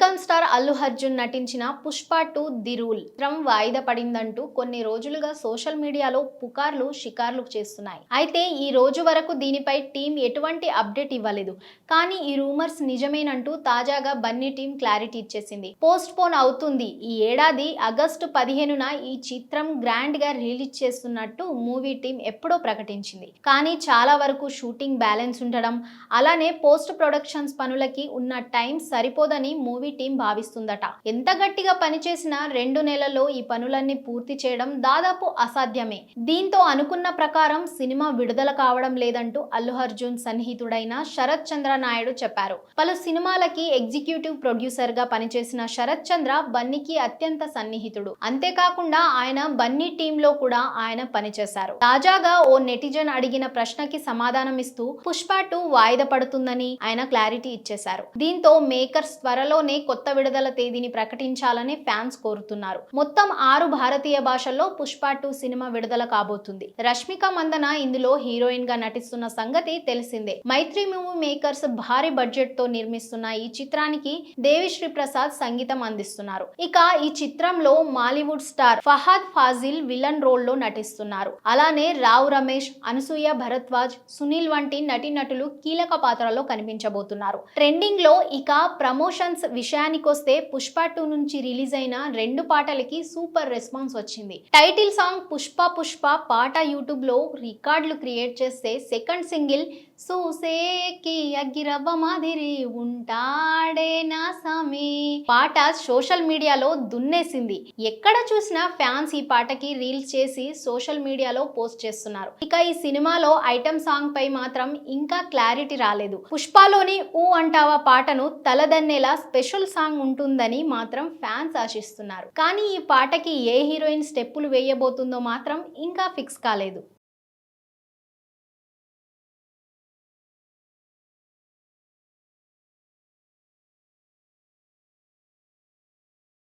Icon star Allu Arjun నటించిన Pushpa 2 the rule చిత్రం వాయిదా పడిందంటూ కొన్ని రోజులుగా సోషల్ మీడియాలో పుకార్లు షికార్లు చేస్తున్నాయి. అయితే ఈ రోజు వరకు దీనిపై టీం ఎటువంటి అప్డేట్ ఇవ్వలేదు. కానీ ఈ రూమర్స్ నిజమేనంటూ తాజాగా బన్నీ టీం క్లారిటీ ఇచ్చేసింది. పోస్ట్ పోన్ అవుతుంది. ఈ ఏడాది ఆగస్టు 15న ఈ చిత్రం గ్రాండ్ గా రిలీజ్ చేస్తున్నట్టు మూవీ టీం ఎప్పుడో ప్రకటించింది. కానీ చాలా వరకు షూటింగ్ బ్యాలెన్స్ ఉండడం, అలానే పోస్ట్ ప్రొడక్షన్స్ పనులకి ఉన్న టైం సరిపోదని మూవీ టీం భావిస్తుందట. ఎంత గట్టిగా పనిచేసినా 2 నెలల్లో ఈ పనులన్నీ పూర్తి చేయడం దాదాపు అసాధ్యమే. దీంతో అనుకున్న ప్రకారం సినిమా విడుదల కావడం లేదంటూ అల్లు అర్జున్ సన్నిహితుడైన శరత్ చంద్ర నాయుడు చెప్పారు. పలు సినిమాలకి ఎగ్జిక్యూటివ్ ప్రొడ్యూసర్ గా పనిచేసిన శరత్ చంద్ర బన్నీకి అత్యంత సన్నిహితుడు. అంతేకాకుండా ఆయన బన్నీ టీమ్ లో కూడా ఆయన పనిచేశారు. తాజాగా ఓ నెటిజన్ అడిగిన ప్రశ్నకి సమాధానం ఇస్తూ పుష్ప 2 వాయిదా పడుతుందని ఆయన క్లారిటీ ఇచ్చేశారు. దీంతో మేకర్స్ త్వరలోనే కొత్త విడుదల తేదీని ప్రకటించాలని ఫ్యాన్స్ కోరుతున్నారు. మొత్తం 6 భారతీయ భాషల్లో పుష్ప 2 సినిమా విడుదల కాబోతుంది. రష్మిక మందన ఇందులో హీరోయిన్ గా నటిస్తున్న సంగతి తెలిసిందే. మైత్రి మూవీ మేకర్స్ భారీ బడ్జెట్ తో నిర్మిస్తున్న ఈ చిత్రానికి దేవిశ్రీ ప్రసాద్ సంగీతం అందిస్తున్నారు. ఇక ఈ చిత్రంలో Mollywood star Fahadh Faasil villain role లో నటిస్తున్నారు. అలానే రావు రమేష్, అనసూయ భరద్వాజ్, సునీల్ వంటి నటీనటులు కీలక పాత్రలో కనిపించబోతున్నారు. ట్రెండింగ్ లో ఇక ప్రమోషన్స్ విషయానికొస్తే పుష్ప 2 నుంచి రిలీజ్ అయిన 2 పాటలకి సూపర్ రెస్పాన్స్ వచ్చింది. టైటిల్ సాంగ్ పుష్ప పుష్ప పాట యూట్యూబ్ లో రికార్డులు క్రియేట్ చేస్తే, సెకండ్ సింగిల్ సూసేకి అగ్గిరవ్వ మాదిరి ఉంటాడే నా సామి పాట సోషల్ మీడియాలో దున్నేసింది. ఎక్కడ చూసినా ఫ్యాన్స్ ఈ పాటకి రీల్స్ చేసి సోషల్ మీడియాలో పోస్ట్ చేస్తున్నారు. ఇక ఈ సినిమాలో ఐటమ్ సాంగ్ పై మాత్రం ఇంకా క్లారిటీ రాలేదు. పుష్పలోని ఊ అంటావా పాటను తలదన్నేలా స్పెషల్ సాంగ్ ఉంటుందని మాత్రం ఫ్యాన్స్ ఆశిస్తున్నారు. కానీ ఈ పాటకి ఏ హీరోయిన్ స్టెప్పులు వేయబోతుందో మాత్రం ఇంకా ఫిక్స్ కాలేదు.